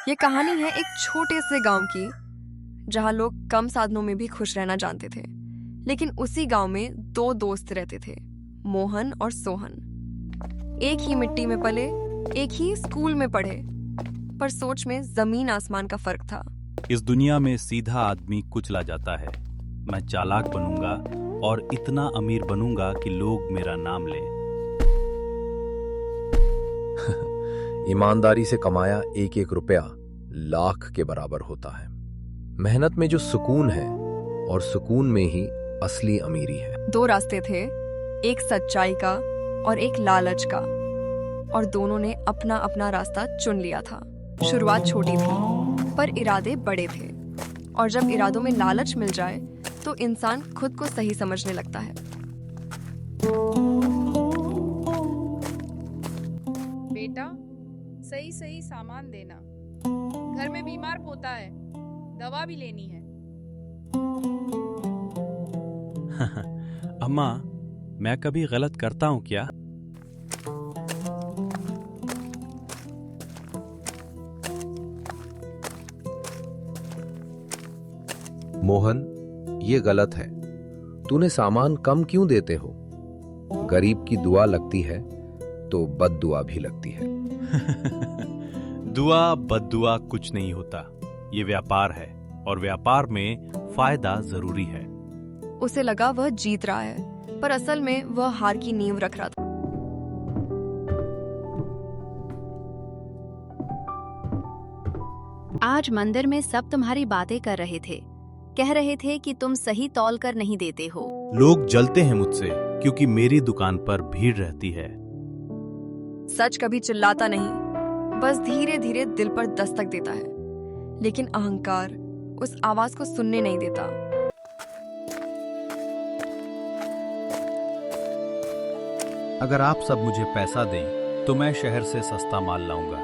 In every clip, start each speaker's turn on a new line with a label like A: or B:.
A: ये कहानी है एक छोटे से गांव की, जहां लोग कम साधनों में भी खुश रहना जानते थे। लेकिन उसी गांव में दो दोस्त रहते थे, मोहन और सोहन। एक ही मिट्टी में पले, एक ही स्कूल में पढ़े, पर सोच में जमीन आसमान का फर्क था।
B: इस दुनिया में सीधा आदमी कुचला जाता है। मैं चालाक बनूंगा और इतना अमीर बनूंगा कि लोग मेरा नाम लें।
C: ईमानदारी से कमाया एक एक रुपया लाख के बराबर होता है। मेहनत में जो सुकून है और सुकून में ही असली अमीरी है।
A: दो रास्ते थे, एक सच्चाई का और एक लालच का, और दोनों ने अपना अपना रास्ता चुन लिया था। शुरुआत छोटी थी, पर इरादे बड़े थे, और जब इरादों में लालच मिल जाए तो इंसान खुद को सही समझने लगता है।
D: बेटा, सही सही सामान देना। घर में बीमार पोता है, दवा भी लेनी है।
B: अम्मा, मैं कभी गलत करता हूँ क्या?
C: मोहन, ये गलत है। तूने सामान कम क्यों देते हो? गरीब की दुआ लगती है तो बद दुआ भी लगती है।
B: दुआ बद्दुआ कुछ नहीं होता। ये व्यापार है, और व्यापार में फायदा जरूरी है।
A: उसे लगा वह जीत रहा है, पर असल में वह हार की नींव रख रहा था।
E: आज मंदिर में सब तुम्हारी बातें कर रहे थे, कह रहे थे कि तुम सही तौल कर नहीं देते हो।
B: लोग जलते हैं मुझसे क्योंकि मेरी दुकान पर भीड़ रहती है।
A: सच कभी चिल्लाता नहीं, बस धीरे धीरे दिल पर दस्तक देता है। लेकिन अहंकार उस आवाज को सुनने नहीं देता।
B: अगर आप सब मुझे पैसा दें तो मैं शहर से सस्ता माल लाऊंगा।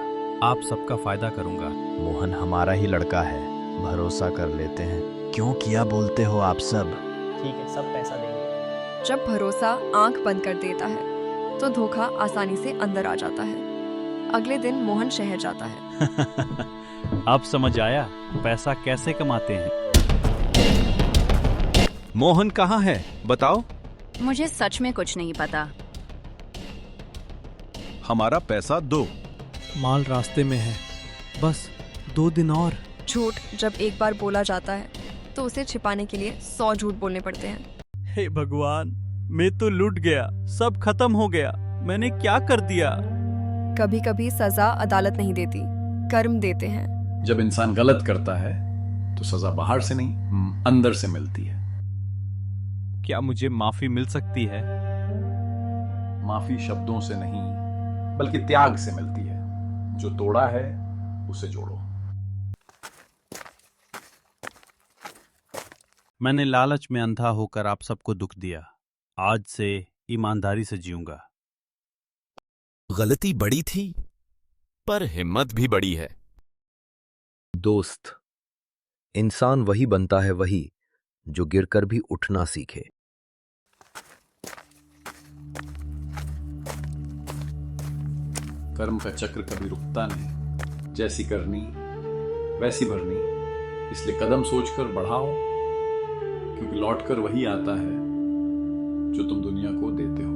B: आप सबका फायदा करूंगा।
F: मोहन हमारा ही लड़का है, भरोसा कर लेते हैं। क्यों किया बोलते हो आप सब?
G: ठीक है, सब पैसा देंगे।
A: जब भरोसा आंख बंद कर देता है तो धोखा आसानी से अंदर आ जाता है। अगले दिन मोहन शहर जाता है।
B: अब समझ आया पैसा कैसे कमाते हैं।
H: मोहन कहाँ है, बताओ।
E: मुझे सच में कुछ नहीं पता।
H: हमारा पैसा दो।
B: माल रास्ते में है, बस 2 दिन और।
A: झूठ जब एक बार बोला जाता है तो उसे छिपाने के लिए 100 झूठ बोलने पड़ते हैं।
B: हे भगवान, मैं तो लूट गया, सब खत्म हो गया। मैंने क्या कर दिया?
A: कभी कभी सजा अदालत नहीं देती, कर्म देते हैं।
I: जब इंसान गलत करता है तो सजा बाहर से नहीं, अंदर से मिलती है।
B: क्या मुझे माफी मिल सकती है?
I: माफी शब्दों से नहीं, बल्कि त्याग से मिलती है। जो तोड़ा है उसे जोड़ो।
B: मैंने लालच में अंधा होकर आप सबको दुख दिया। आज से ईमानदारी से जीऊंगा।
J: गलती बड़ी थी, पर हिम्मत भी बड़ी है।
C: दोस्त, इंसान वही बनता है वही जो गिरकर भी उठना सीखे।
I: कर्म का चक्र कभी रुकता नहीं। जैसी करनी वैसी भरनी। इसलिए कदम सोचकर बढ़ाओ, क्योंकि लौटकर वही आता है जो तुम दुनिया को देते हो।